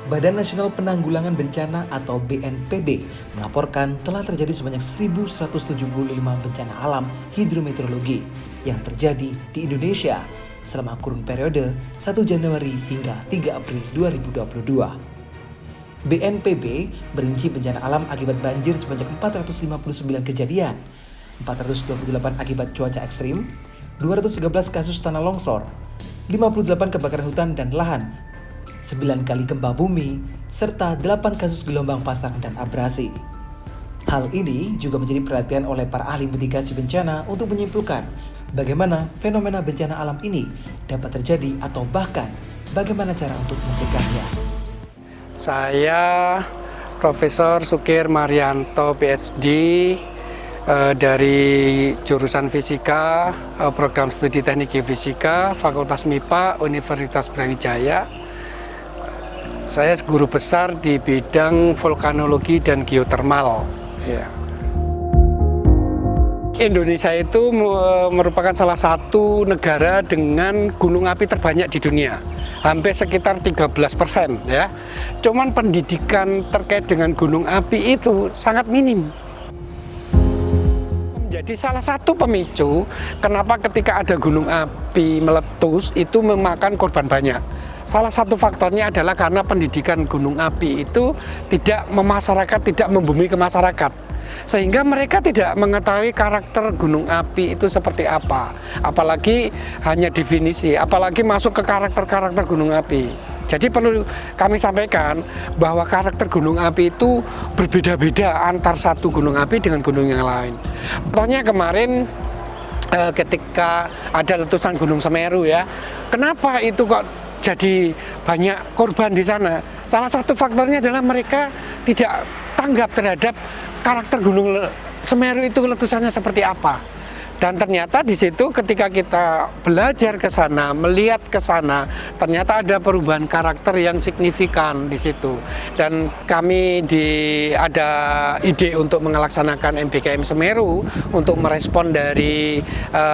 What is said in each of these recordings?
Badan Nasional Penanggulangan Bencana atau BNPB melaporkan telah terjadi sebanyak 1.175 bencana alam hidrometeorologi yang terjadi di Indonesia selama kurun periode 1 Januari hingga 3 April 2022. BNPB merinci bencana alam akibat banjir sebanyak 459 kejadian, 428 akibat cuaca ekstrim, 213 kasus tanah longsor, 58 kebakaran hutan dan lahan, 9 kali gempa bumi, serta 8 kasus gelombang pasang dan abrasi. Hal ini juga menjadi perhatian oleh para ahli mitigasi bencana untuk menyimpulkan bagaimana fenomena bencana alam ini dapat terjadi atau bahkan bagaimana cara untuk mencegahnya. Saya Profesor Sukir Marianto PhD dari jurusan Fisika, Program Studi Teknik Geofisika, Fakultas MIPA, Universitas Brawijaya. Saya guru besar di bidang vulkanologi dan geotermal. Ya. Indonesia itu merupakan salah satu negara dengan gunung api terbanyak di dunia, hampir sekitar 13% ya. Cuman pendidikan terkait dengan gunung api itu sangat minim. Jadi salah satu pemicu kenapa ketika ada gunung api meletus itu memakan korban banyak. Salah satu faktornya adalah karena pendidikan gunung api itu tidak memasyarakat, tidak membumi ke masyarakat. Sehingga mereka tidak mengetahui karakter gunung api itu seperti apa. Apalagi hanya definisi, apalagi masuk ke karakter-karakter gunung api. Jadi perlu kami sampaikan bahwa karakter gunung api itu berbeda-beda antar satu gunung api dengan gunung yang lain. Contohnya kemarin ketika ada letusan Gunung Semeru ya, kenapa itu kok jadi banyak korban di sana? Salah satu faktornya adalah mereka tidak tanggap terhadap karakter Gunung Semeru itu letusannya seperti apa. Dan ternyata di situ ketika kita belajar ke sana, melihat ke sana, ternyata ada perubahan karakter yang signifikan di situ. Dan kami ada ide untuk melaksanakan MBKM Semeru untuk merespon dari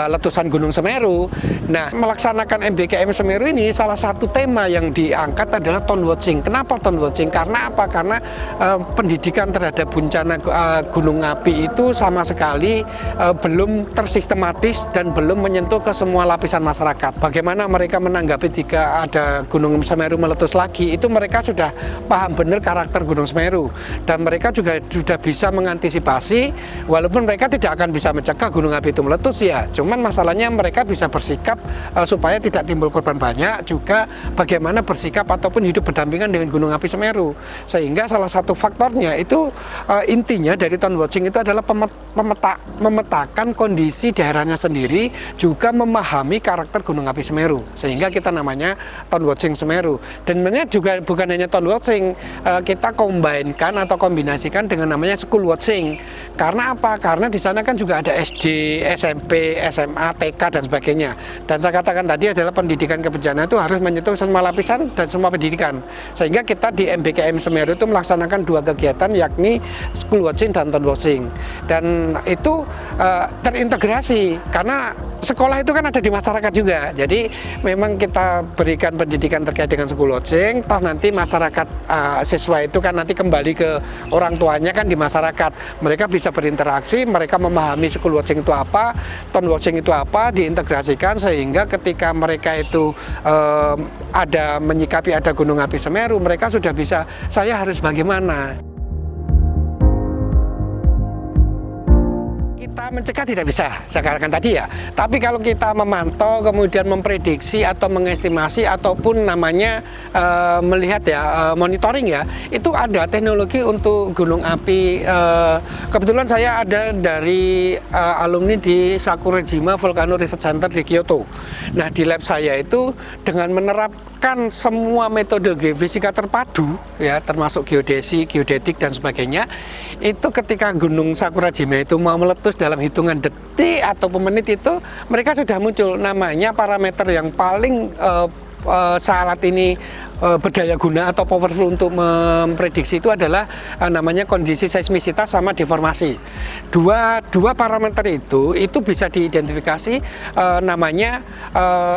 letusan Gunung Semeru. Nah, melaksanakan MBKM Semeru ini salah satu tema yang diangkat adalah tone watching. Kenapa tone watching? Karena apa? Karena pendidikan terhadap bencana gunung api itu sama sekali belum sistematis dan belum menyentuh ke semua lapisan masyarakat. Bagaimana mereka menanggapi jika ada Gunung Semeru meletus lagi, itu mereka sudah paham benar karakter Gunung Semeru. Dan mereka juga sudah bisa mengantisipasi, walaupun mereka tidak akan bisa mencegah gunung api itu meletus ya. Cuman masalahnya mereka bisa bersikap supaya tidak timbul korban banyak, juga bagaimana bersikap ataupun hidup berdampingan dengan Gunung Api Semeru. Sehingga salah satu faktornya itu intinya dari tone watching itu adalah memetakan kondisi daerahnya sendiri, juga memahami karakter Gunung Api Semeru, sehingga kita namanya tone watching Semeru. Dan sebenarnya juga bukan hanya tone watching, kita kombinkan atau kombinasikan dengan namanya school watching. Karena apa? Karena di sana kan juga ada SD, SMP, SMA, TK dan sebagainya. Dan saya katakan tadi adalah pendidikan kebencanaan itu harus menyentuh semua lapisan dan semua pendidikan. Sehingga kita di MBKM Semeru itu melaksanakan 2 kegiatan, yakni school watching dan tone watching. Dan itu terintegrasi karena sekolah itu kan ada di masyarakat juga. Jadi memang kita berikan pendidikan terkait dengan school watching, toh nanti masyarakat siswa itu kan nanti kembali ke orang tuanya kan di masyarakat. Mereka bisa berinteraksi, mereka memahami school watching itu apa, tone watching itu apa, diintegrasikan sehingga ketika mereka itu ada menyikapi ada Gunung Api Semeru, mereka sudah bisa, saya harus bagaimana. Kita mencegah tidak bisa, saya katakan tadi ya. Tapi kalau kita memantau, kemudian memprediksi atau mengestimasi ataupun namanya melihat ya, monitoring ya, itu ada teknologi untuk gunung api. Kebetulan saya ada dari alumni di Sakurajima Volcano Research Center di Kyoto. Nah, di lab saya itu dengan menerapkan semua metode geofisika terpadu ya, termasuk geodesi, geodetik dan sebagainya. Itu ketika Gunung Sakurajima itu mau meletus dalam hitungan detik atau menit itu mereka sudah muncul namanya parameter yang paling alat ini berdaya guna atau powerful untuk memprediksi itu adalah namanya kondisi seismisitas sama deformasi. Dua parameter itu bisa diidentifikasi namanya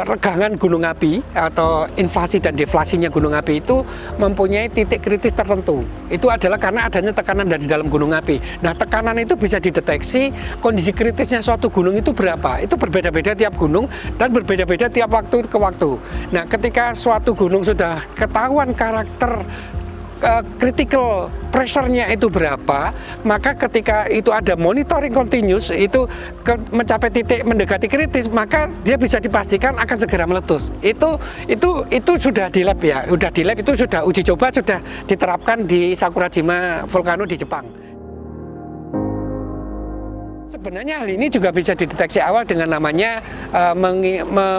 regangan gunung api atau inflasi dan deflasinya gunung api itu mempunyai titik kritis tertentu. Itu adalah karena adanya tekanan dari dalam gunung api. Nah, tekanan itu bisa dideteksi kondisi kritisnya suatu gunung itu berapa. Itu berbeda-beda tiap gunung dan berbeda-beda tiap waktu ke waktu. Nah, ketika suatu gunung sudah ketahuan karakter critical pressure-nya itu berapa, maka ketika itu ada monitoring continuous itu mencapai titik mendekati kritis, maka dia bisa dipastikan akan segera meletus. Itu sudah di lab ya, sudah di lab, itu sudah uji coba, sudah diterapkan di Sakurajima Volcano di Jepang. Sebenarnya hal ini juga bisa dideteksi awal dengan namanya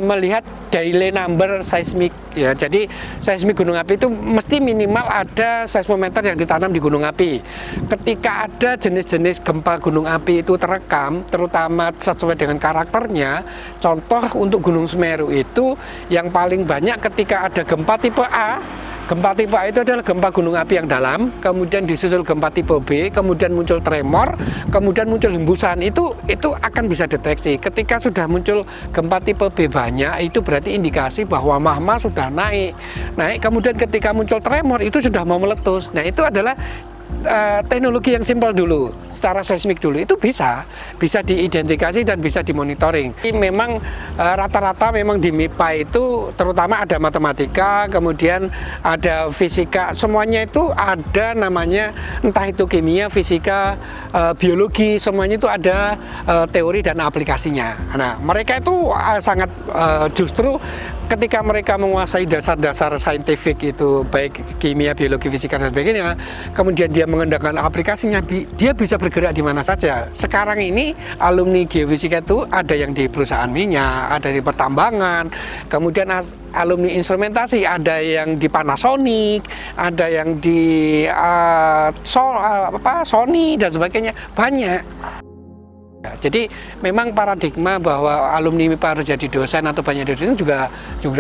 melihat daily number seismik ya. Jadi seismik gunung api itu mesti minimal ada seismometer yang ditanam di gunung api. Ketika ada jenis-jenis gempa gunung api itu terekam, terutama sesuai dengan karakternya. Contoh untuk Gunung Semeru itu yang paling banyak ketika ada gempa tipe A. Gempa tipe A itu adalah gempa gunung api yang dalam, kemudian disusul gempa tipe B, kemudian muncul tremor, kemudian muncul hembusan. Itu akan bisa deteksi. Ketika sudah muncul gempa tipe B banyak, itu berarti indikasi bahwa magma sudah naik. Kemudian ketika muncul tremor itu sudah mau meletus. Nah, itu adalah teknologi yang simpel dulu, secara seismik dulu itu bisa diidentifikasi dan bisa dimonitoring. Memang rata-rata memang di MIPA itu terutama ada matematika, kemudian ada fisika, semuanya itu ada namanya entah itu kimia, fisika, biologi, semuanya itu ada teori dan aplikasinya. Nah, mereka itu sangat justru ketika mereka menguasai dasar-dasar saintifik itu baik kimia, biologi, fisika dan sebagainya, kemudian dia mengembangkan aplikasinya, dia bisa bergerak di mana saja. Sekarang ini alumni geofisika itu ada yang di perusahaan minyak, ada di pertambangan, kemudian alumni instrumentasi ada yang di Panasonic, ada yang di Sony dan sebagainya, banyak. Jadi memang paradigma bahwa alumni MIPA harus jadi dosen atau banyak dosen juga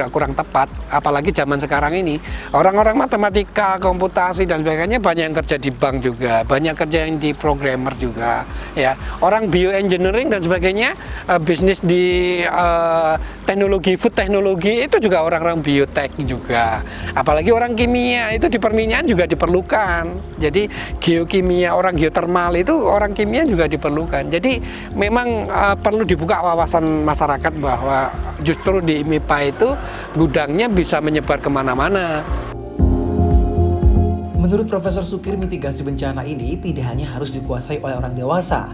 kurang tepat, apalagi zaman sekarang ini orang-orang matematika, komputasi dan sebagainya banyak yang kerja di bank juga, banyak kerja yang di programmer juga ya. Orang bioengineering dan sebagainya, bisnis di teknologi, food teknologi itu juga orang-orang biotek juga, apalagi orang kimia itu di perminyakan juga diperlukan. Jadi geokimia, orang geotermal itu orang kimia juga diperlukan. Jadi memang perlu dibuka wawasan masyarakat bahwa justru di MIPA itu gudangnya bisa menyebar kemana-mana. Menurut Profesor Sukir, mitigasi bencana ini tidak hanya harus dikuasai oleh orang dewasa,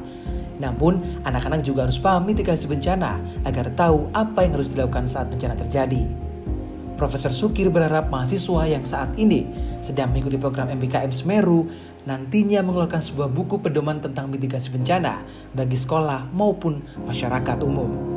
namun anak-anak juga harus paham mitigasi bencana agar tahu apa yang harus dilakukan saat bencana terjadi. Profesor Sukir berharap mahasiswa yang saat ini sedang mengikuti program MBKM Semeru nantinya mengeluarkan sebuah buku pedoman tentang mitigasi bencana bagi sekolah maupun masyarakat umum.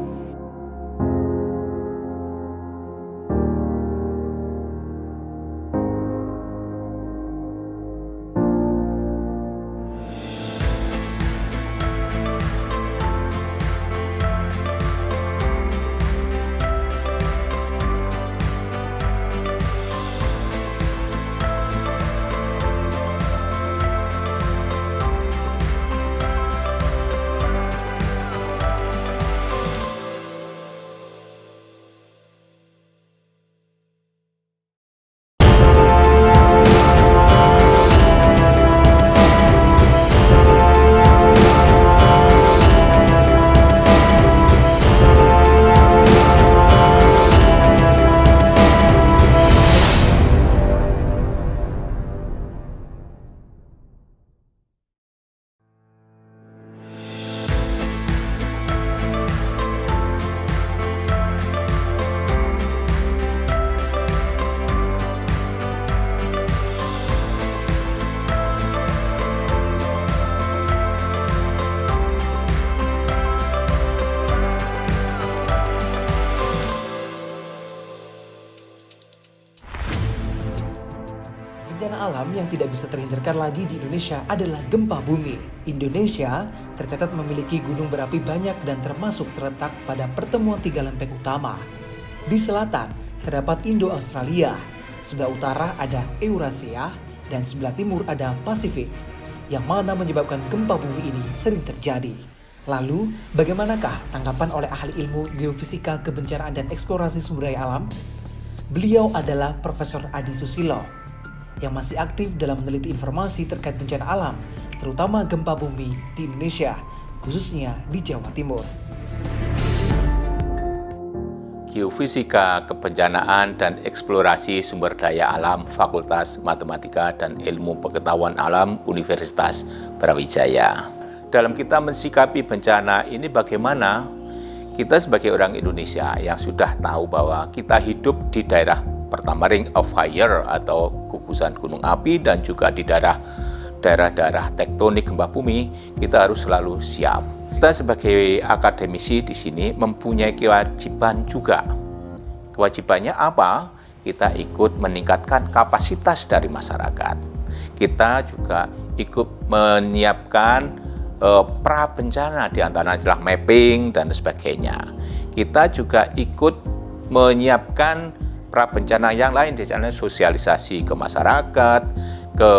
Bencana alam yang tidak bisa terhindarkan lagi di Indonesia adalah gempa bumi. Indonesia tercatat memiliki gunung berapi banyak dan termasuk terletak pada pertemuan tiga lempeng utama. Di selatan, terdapat Indo-Australia, sebelah utara ada Eurasia, dan sebelah timur ada Pasifik, yang mana menyebabkan gempa bumi ini sering terjadi. Lalu, bagaimanakah tanggapan oleh ahli ilmu geofisika, kebencanaan, dan eksplorasi sumber daya alam? Beliau adalah Profesor Adi Susilo, yang masih aktif dalam meneliti informasi terkait bencana alam, terutama gempa bumi di Indonesia, khususnya di Jawa Timur. Geofisika, Kebencanaan, dan Eksplorasi Sumber Daya Alam Fakultas Matematika dan Ilmu Pengetahuan Alam Universitas Brawijaya. Dalam kita mensikapi bencana ini bagaimana kita sebagai orang Indonesia yang sudah tahu bahwa kita hidup di daerah pertama Ring of Fire atau gugusan gunung api dan juga di daerah-daerah tektonik gempa bumi, kita harus selalu siap. Kita sebagai akademisi di sini mempunyai kewajiban juga. Kewajibannya apa? Kita ikut meningkatkan kapasitas dari masyarakat. Kita juga ikut menyiapkan pra bencana, di antaranya adalah mapping dan sebagainya. Kita juga ikut menyiapkan pra bencana yang lain, misalnya sosialisasi ke masyarakat, ke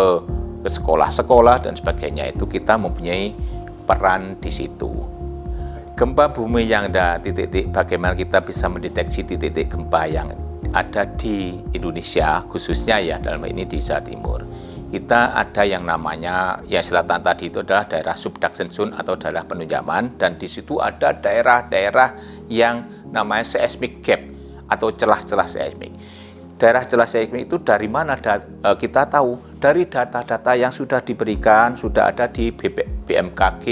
sekolah-sekolah dan sebagainya. Itu kita mempunyai peran di situ. Gempa bumi yang ada titik-titik, bagaimana kita bisa mendeteksi titik-titik gempa yang ada di Indonesia, khususnya ya dalam ini di Jawa Timur. Kita ada yang namanya, ya selatan tadi itu adalah daerah subduction zone atau daerah penunjaman, dan di situ ada daerah-daerah yang namanya seismic gap atau celah-celah seismik. Daerah celah seismik itu dari mana kita tahu? Dari data-data yang sudah diberikan, sudah ada di BMKG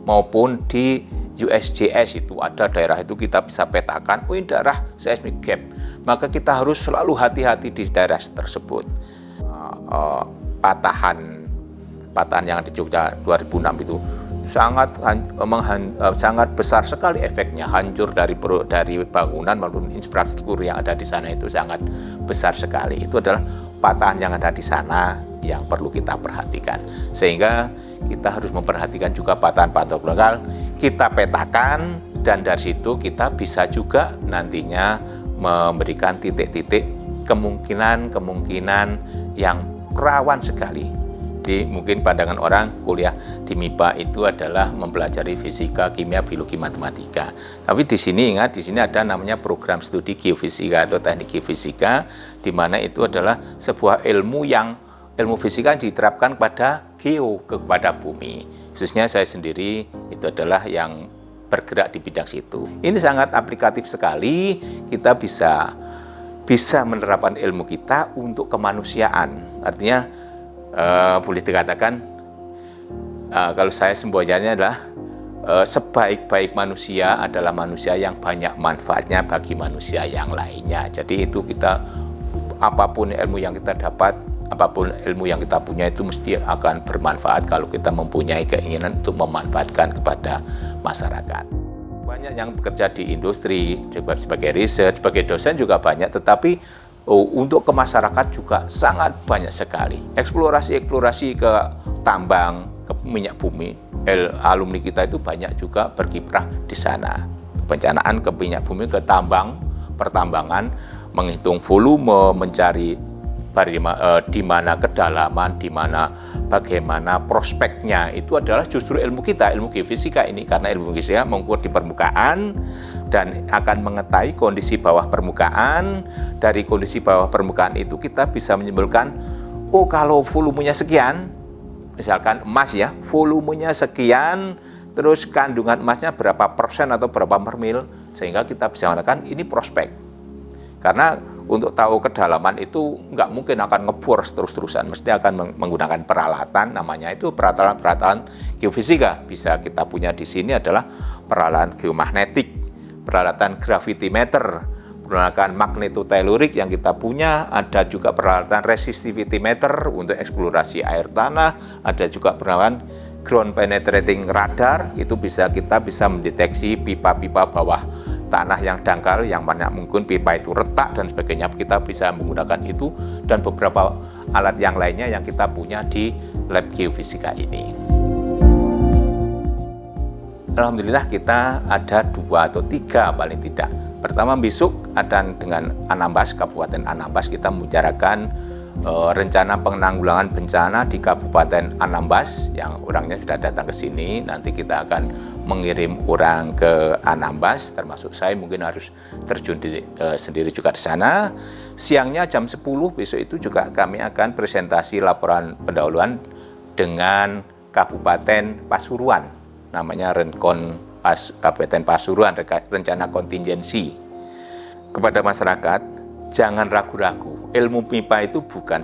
maupun di USGS, itu ada daerah itu kita bisa petakan, oh ini daerah seismic gap. Maka kita harus selalu hati-hati di daerah tersebut. Patahan yang di Jogja 2006 itu sangat besar sekali efeknya, hancur dari bangunan maupun infrastruktur yang ada di sana itu sangat besar sekali. Itu adalah patahan yang ada di sana yang perlu kita perhatikan. Sehingga kita harus memperhatikan juga patahan-patahan lokal, kita petakan, dan dari situ kita bisa juga nantinya memberikan titik-titik kemungkinan yang rawan sekali. Jadi mungkin pandangan orang kuliah di MIPA itu adalah mempelajari fisika, kimia, biologi, matematika. Tapi di sini ingat, di sini ada namanya program studi geofisika atau teknik geofisika, di mana itu adalah sebuah ilmu fisika diterapkan kepada bumi. Khususnya saya sendiri itu adalah yang bergerak di bidang situ. Ini sangat aplikatif sekali, kita bisa menerapkan ilmu kita untuk kemanusiaan. Artinya boleh dikatakan kalau saya semboyannya adalah sebaik-baik manusia adalah manusia yang banyak manfaatnya bagi manusia yang lainnya. Jadi itu kita, apapun ilmu yang kita dapat, apapun ilmu yang kita punya itu mesti akan bermanfaat kalau kita mempunyai keinginan untuk memanfaatkan kepada masyarakat. Banyak yang bekerja di industri sebagai riset, sebagai dosen juga banyak, tetapi untuk ke masyarakat juga sangat banyak sekali. Eksplorasi ke tambang, ke minyak bumi, alumni kita itu banyak juga berkiprah di sana. Bencanaan ke minyak bumi, ke pertambangan, menghitung volume, mencari di mana kedalaman, di mana bagaimana prospeknya, itu adalah justru ilmu kita, ilmu geofisika ini. Karena ilmu geofisika mengukur di permukaan dan akan mengetahui kondisi bawah permukaan. Dari kondisi bawah permukaan itu kita bisa menyimpulkan, oh kalau volumenya sekian, misalkan emas ya, volumenya sekian, terus kandungan emasnya berapa persen atau berapa per mil, sehingga kita bisa mengatakan ini prospek. Karena untuk tahu kedalaman itu nggak mungkin akan ngebor terus-terusan, mesti akan menggunakan peralatan, namanya itu peralatan geofisika. Bisa kita punya di sini adalah peralatan geomagnetik, peralatan gravitimeter, peralatan magnetotelurik yang kita punya, ada juga peralatan resistivity meter untuk eksplorasi air tanah, ada juga peralatan ground penetrating radar, itu kita bisa mendeteksi pipa-pipa bawah tanah yang dangkal, yang mana mungkin pipa itu retak dan sebagainya, kita bisa menggunakan itu, dan beberapa alat yang lainnya yang kita punya di lab geofisika ini. Alhamdulillah kita ada 2 atau 3 paling tidak Pertama besok ada dengan Anambas, Kabupaten Anambas, kita membicarakan rencana penanggulangan bencana di Kabupaten Anambas yang orangnya sudah datang ke sini. Nanti kita akan mengirim orang ke Anambas, termasuk saya mungkin harus terjun sendiri juga di sana. Siangnya jam 10 besok itu juga kami akan presentasi laporan pendahuluan dengan Kabupaten Pasuruan, namanya Renkon Kabupaten Pasuruan, rencana kontingensi. Kepada masyarakat, jangan ragu-ragu. Ilmu MIPA itu bukan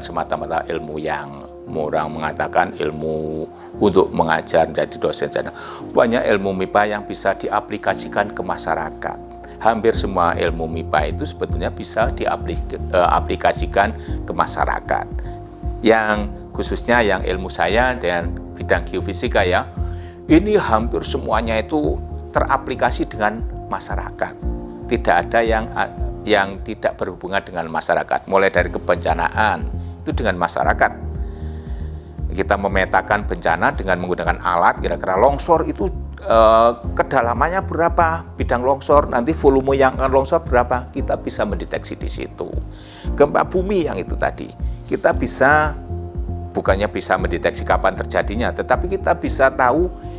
semata-mata ilmu yang orang mengatakan ilmu untuk mengajar menjadi dosen saja. Banyak ilmu MIPA yang bisa diaplikasikan ke masyarakat. Hampir semua ilmu MIPA itu sebetulnya bisa diaplikasikan ke masyarakat. Yang khususnya yang ilmu saya dan bidang geofisika ya, ini hampir semuanya itu teraplikasi dengan masyarakat. Tidak ada yang tidak berhubungan dengan masyarakat. Mulai dari kebencanaan, itu dengan masyarakat. Kita memetakan bencana dengan menggunakan alat, kira-kira longsor itu kedalamannya berapa, bidang longsor, nanti volume yang akan longsor berapa, kita bisa mendeteksi di situ. Gempa bumi yang itu tadi, kita bisa, bukannya bisa mendeteksi kapan terjadinya, tetapi kita bisa tahu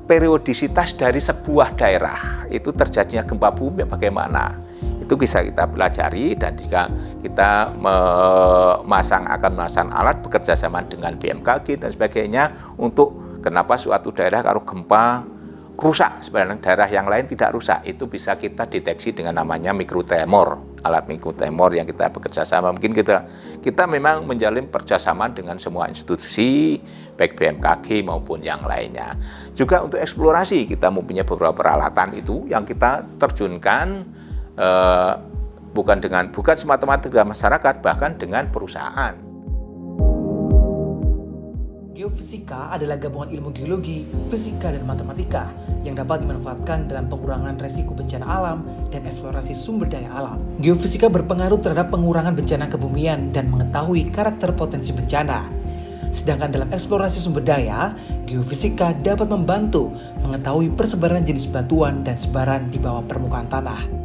periodisitas dari sebuah daerah itu terjadinya gempa bumi bagaimana. Itu bisa kita pelajari, dan jika kita akan memasang alat bekerja sama dengan BMKG dan sebagainya untuk kenapa suatu daerah kalau gempa rusak, sebenarnya daerah yang lain tidak rusak, itu bisa kita deteksi dengan namanya mikrotremor, alat mikrotremor yang kita bekerja sama. Mungkin kita memang menjalin kerjasama dengan semua institusi, baik BMKG maupun yang lainnya. Juga untuk eksplorasi kita mempunyai beberapa peralatan itu yang kita terjunkan bukan semata-mata dengan masyarakat, bahkan dengan perusahaan. Geofisika adalah gabungan ilmu geologi, fisika, dan matematika yang dapat dimanfaatkan dalam pengurangan resiko bencana alam dan eksplorasi sumber daya alam. Geofisika berpengaruh terhadap pengurangan bencana kebumian dan mengetahui karakter potensi bencana. Sedangkan dalam eksplorasi sumber daya, geofisika dapat membantu mengetahui persebaran jenis batuan dan sebaran di bawah permukaan tanah.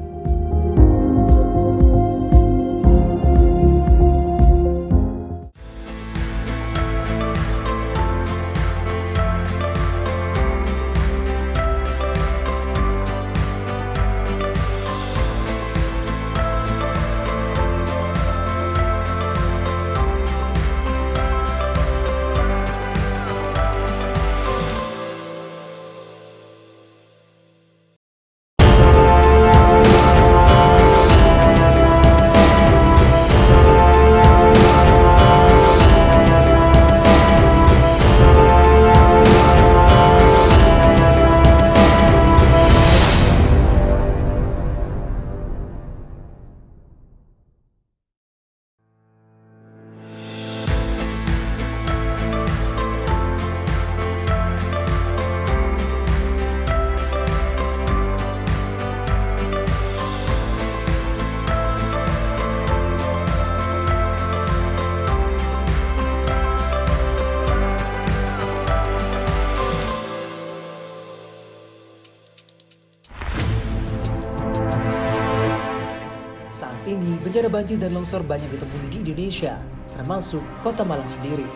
Ini bencana banjir dan longsor banyak ditemui di Indonesia, termasuk Kota Malang sendiri.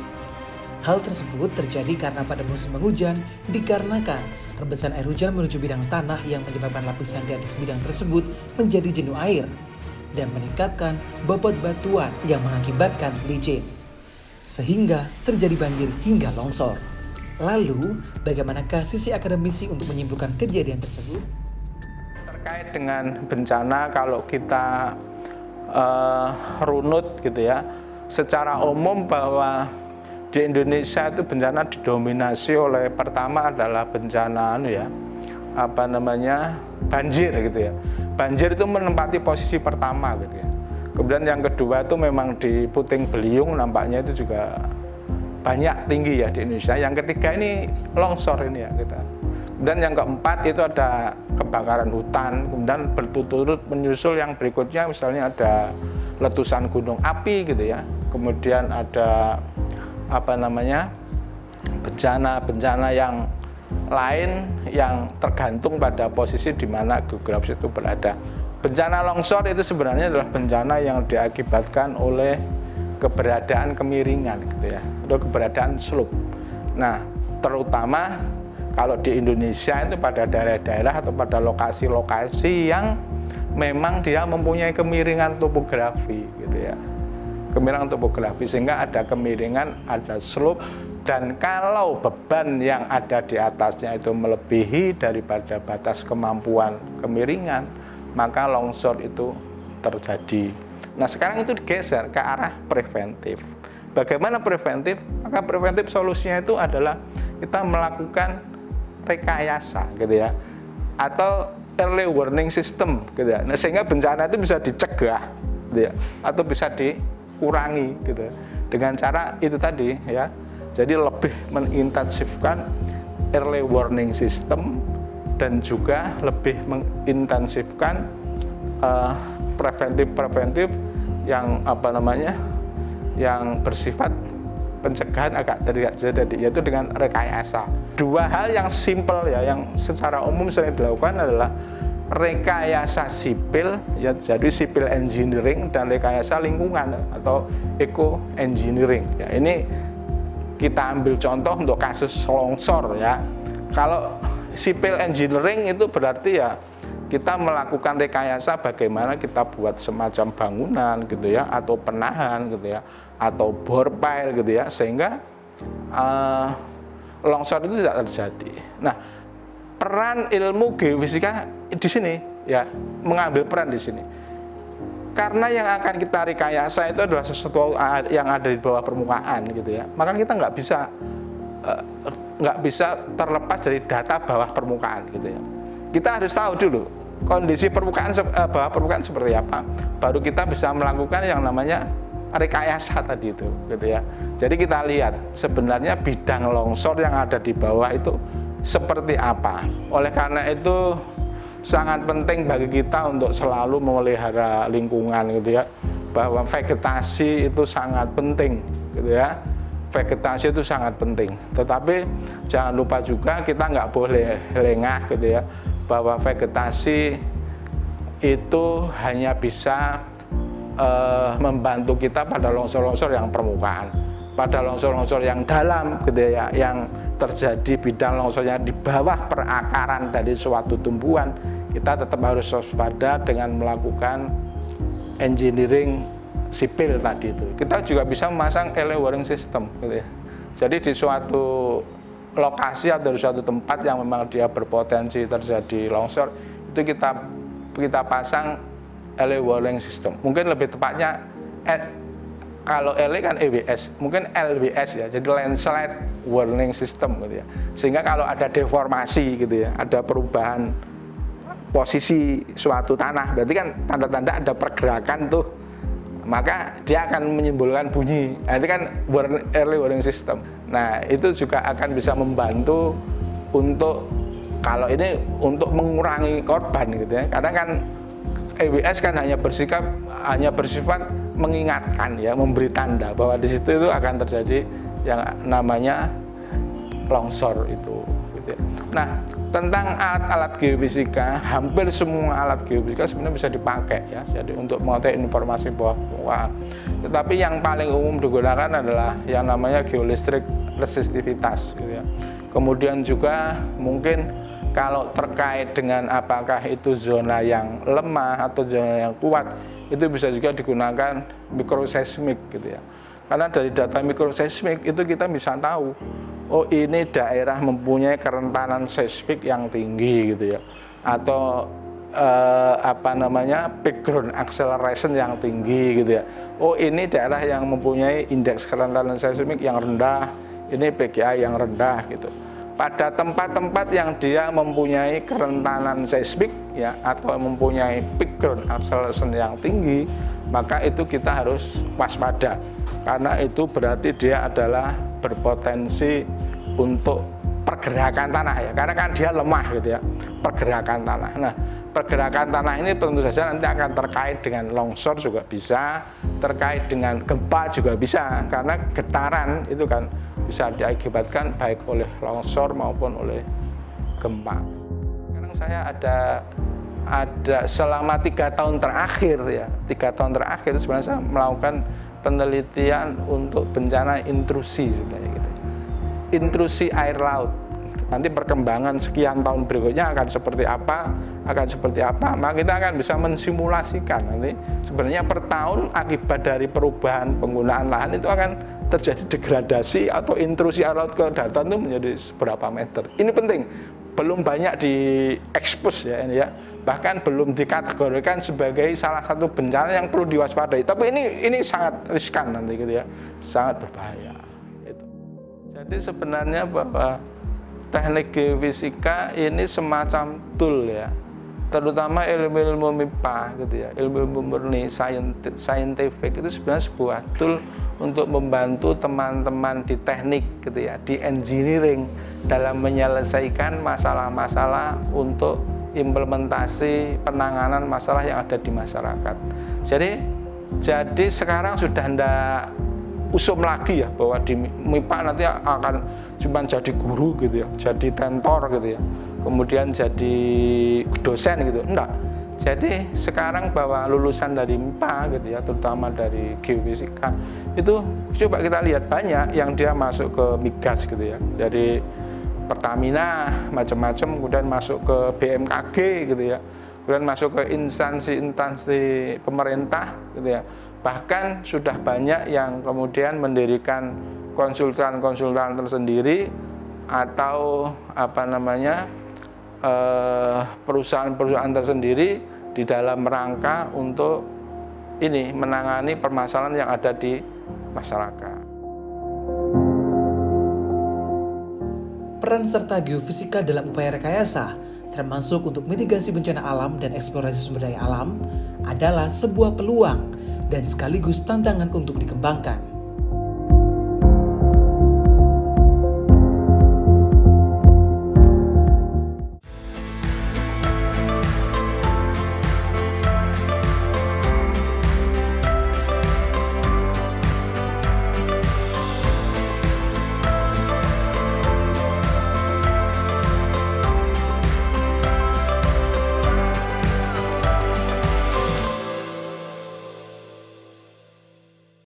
Hal tersebut terjadi karena pada musim penghujan dikarenakan rembesan air hujan menuju bidang tanah yang menyebabkan lapisan di atas bidang tersebut menjadi jenuh air dan meningkatkan bobot batuan yang mengakibatkan licin, sehingga terjadi banjir hingga longsor. Lalu, bagaimanakah sisi akademisi untuk menyimpulkan kejadian tersebut? Terkait dengan bencana, kalau kita runut gitu ya, secara umum bahwa di Indonesia itu bencana didominasi oleh, pertama adalah bencana banjir gitu ya. Banjir itu menempati posisi pertama gitu ya. Kemudian yang kedua itu memang di Puting Beliung nampaknya itu juga banyak tinggi ya di Indonesia. Yang ketiga ini longsor ini ya kita. Dan yang keempat itu ada kebakaran hutan, kemudian berturut-turut menyusul yang berikutnya misalnya ada letusan gunung api gitu ya, kemudian ada bencana-bencana yang lain yang tergantung pada posisi di mana geografis itu berada. Bencana longsor itu sebenarnya adalah bencana yang diakibatkan oleh keberadaan kemiringan gitu ya, atau keberadaan slope. Nah, terutama kalau di Indonesia itu pada daerah-daerah atau pada lokasi-lokasi yang memang dia mempunyai kemiringan topografi gitu ya. Kemiringan topografi sehingga ada kemiringan, ada slope, dan kalau beban yang ada di atasnya itu melebihi daripada batas kemampuan kemiringan, maka longsor itu terjadi. Nah, sekarang itu digeser ke arah preventif. Bagaimana preventif? Maka preventif solusinya itu adalah kita melakukan rekayasa gitu ya, atau early warning system gitu ya. Nah, sehingga bencana itu bisa dicegah gitu ya, atau bisa dikurangi gitu ya, dengan cara itu tadi ya. Jadi lebih mengintensifkan early warning system dan juga lebih mengintensifkan preventif yang yang bersifat pencegahan agak terjadi, yaitu dengan rekayasa. Dua hal yang simple ya, yang secara umum sering dilakukan adalah rekayasa sipil ya, jadi civil engineering, dan rekayasa lingkungan atau eco engineering ya. Ini kita ambil contoh untuk kasus longsor ya. Kalau civil engineering itu berarti ya kita melakukan rekayasa bagaimana kita buat semacam bangunan gitu ya, atau penahan gitu ya, atau bore pile gitu ya, sehingga longsor itu tidak terjadi. Nah, peran ilmu geofisika di sini ya, mengambil peran di sini. Karena yang akan kita rekayasa itu adalah sesuatu yang ada di bawah permukaan gitu ya, maka kita nggak bisa terlepas dari data bawah permukaan gitu ya. Kita harus tahu dulu kondisi permukaan bawah permukaan seperti apa, baru kita bisa melakukan yang namanya rekayasa tadi itu gitu ya. Jadi kita lihat sebenarnya bidang longsor yang ada di bawah itu seperti apa. Oleh karena itu sangat penting bagi kita untuk selalu memelihara lingkungan gitu ya, bahwa vegetasi itu sangat penting gitu ya. Vegetasi itu sangat penting, tetapi jangan lupa juga kita nggak boleh lengah gitu ya, bahwa vegetasi itu hanya bisa membantu kita pada longsor-longsor yang permukaan. Pada longsor-longsor yang dalam gitu ya, yang terjadi bidang longsornya di bawah perakaran dari suatu tumbuhan, kita tetap harus waspada dengan melakukan engineering sipil tadi itu. Kita juga bisa memasang early warning system gitu ya. Jadi di suatu lokasi atau di suatu tempat yang memang dia berpotensi terjadi longsor, itu kita pasang early warning system. Mungkin lebih tepatnya kalau early kan EWS, mungkin LWS ya, jadi landslide warning system gitu ya. Sehingga kalau ada deformasi gitu ya, ada perubahan posisi suatu tanah, berarti kan tanda-tanda ada pergerakan tuh, maka dia akan menimbulkan bunyi. Nah, itu kan early warning system. Nah, itu juga akan bisa membantu untuk kalau ini untuk mengurangi korban gitu ya. Karena kan EWS kan hanya bersifat mengingatkan ya, memberi tanda bahwa di situ itu akan terjadi yang namanya longsor itu gitu ya. Nah, tentang alat-alat geofisika, hampir semua alat geofisika sebenarnya bisa dipakai ya, jadi untuk mengetahui informasi bawah permukaan. Tetapi yang paling umum digunakan adalah yang namanya geolistrik resistivitas gitu ya. Kemudian juga mungkin kalau terkait dengan apakah itu zona yang lemah atau zona yang kuat, itu bisa juga digunakan mikroseismik gitu ya. Karena dari data mikroseismik itu kita bisa tahu, oh ini daerah mempunyai kerentanan seismik yang tinggi gitu ya, atau background acceleration yang tinggi gitu ya. Oh ini daerah yang mempunyai indeks kerentanan seismik yang rendah, ini PGA yang rendah gitu. Pada tempat-tempat yang dia mempunyai kerentanan seismik ya, atau mempunyai background acceleration yang tinggi, maka itu kita harus waspada, karena itu berarti dia adalah berpotensi untuk pergerakan tanah ya, karena kan dia lemah gitu ya, pergerakan tanah. Nah, pergerakan tanah ini tentu saja nanti akan terkait dengan longsor juga bisa, terkait dengan gempa juga bisa, karena getaran itu kan bisa diakibatkan baik oleh longsor maupun oleh gempa. Sekarang saya ada selama 3 tahun terakhir ya, 3 tahun terakhir sebenarnya saya melakukan penelitian untuk bencana intrusi sebenarnya gitu. Intrusi air laut. Nanti perkembangan sekian tahun berikutnya akan seperti apa, maka kita akan bisa mensimulasikan nanti sebenarnya per tahun akibat dari perubahan penggunaan lahan itu akan terjadi degradasi atau intrusi air laut ke daratan itu menjadi seberapa meter. Ini penting, belum banyak diekspos ya ini ya, bahkan belum dikategorikan sebagai salah satu bencana yang perlu diwaspadai. Tapi ini sangat riskan nanti gitu ya, sangat berbahaya. Itu. Jadi sebenarnya bahwa teknik geofisika ini semacam tool ya, terutama ilmu-ilmu MIPA gitu ya, ilmu-ilmu murni scientific itu sebenarnya sebuah tool untuk membantu teman-teman di teknik gitu ya, di engineering dalam menyelesaikan masalah-masalah untuk implementasi penanganan masalah yang ada di masyarakat. Jadi sekarang sudah tidak usum lagi ya bahwa di MIPA nanti akan cuma jadi guru gitu ya, jadi tentor gitu ya, kemudian jadi dosen gitu, enggak. Jadi sekarang bahwa lulusan dari MIPA gitu ya, terutama dari geofisika itu coba kita lihat banyak yang dia masuk ke migas gitu ya, dari Pertamina macam-macam, kemudian masuk ke BMKG gitu ya, kemudian masuk ke instansi-instansi pemerintah gitu ya. Bahkan sudah banyak yang kemudian mendirikan konsultan-konsultan tersendiri atau perusahaan-perusahaan tersendiri di dalam rangka untuk ini menangani permasalahan yang ada di masyarakat. Peran serta geofisika dalam upaya rekayasa, termasuk untuk mitigasi bencana alam dan eksplorasi sumber daya alam, adalah sebuah peluang dan sekaligus tantangan untuk dikembangkan.